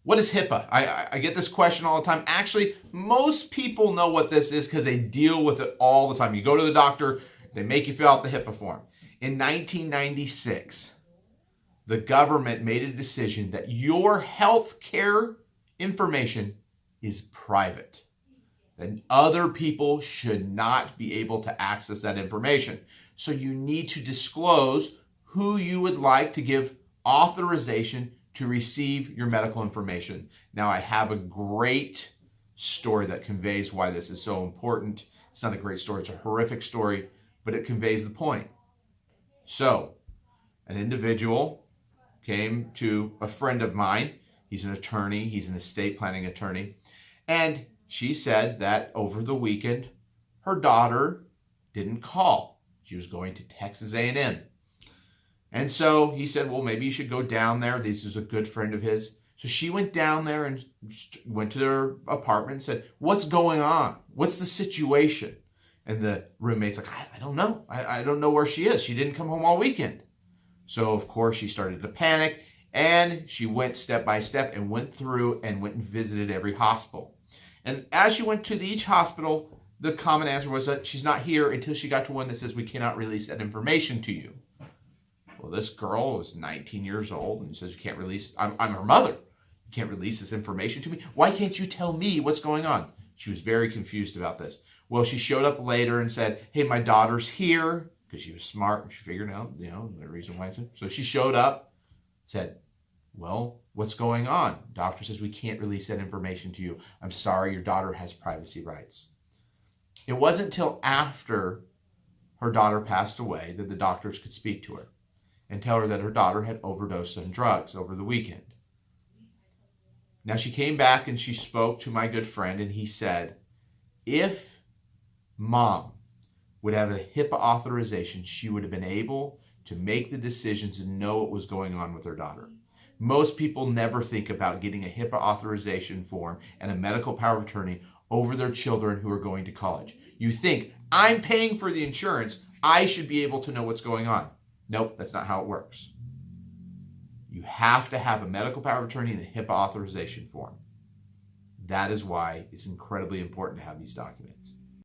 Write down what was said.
What is HIPAA? I get this question all the time. Actually, most people know what this is because they deal with it all the time. You go to the doctor, they make you fill out the HIPAA form. In 1996, the government made a decision that your health care information is private. That other people should not be able to access that information. So you need to disclose who you would like to give authorization to receive your medical information. Now, I have a great story that conveys why this is so important. It's not a great story, it's a horrific story, but it conveys the point. So, an individual came to a friend of mine. He's an attorney, he's an estate planning attorney, and she said that over the weekend, her daughter didn't call. She was going to Texas A&M. And so he said, well, maybe you should go down there. This is a good friend of his. So she went down there and went to their apartment and said, what's going on? What's the situation? And the roommate's like, I don't know. I don't know where she is. She didn't come home all weekend. So, of course, she started to panic, and she went step by step and went through and went and visited every hospital. And as she went to each hospital, the common answer was that she's not here until she got to one that says we cannot release that information to you. Well, this girl was 19 years old and says, you can't release, I'm her mother. You can't release this information to me. Why can't you tell me what's going on? She was very confused about this. Well, she showed up later and said, hey, my daughter's here, because she was smart and she figured out, the reason why. So she showed up, said, well, what's going on? Doctor says we can't release that information to you. I'm sorry, your daughter has privacy rights. It wasn't until after her daughter passed away that the doctors could speak to her and tell her that her daughter had overdosed on drugs over the weekend. Now, she came back and she spoke to my good friend, and he said, if mom would have a HIPAA authorization, she would have been able to make the decisions and know what was going on with her daughter. Most people never think about getting a HIPAA authorization form and a medical power of attorney over their children who are going to college. You think, I'm paying for the insurance, I should be able to know what's going on. Nope, that's not how it works. You have to have a medical power of attorney and a HIPAA authorization form. That is why it's incredibly important to have these documents.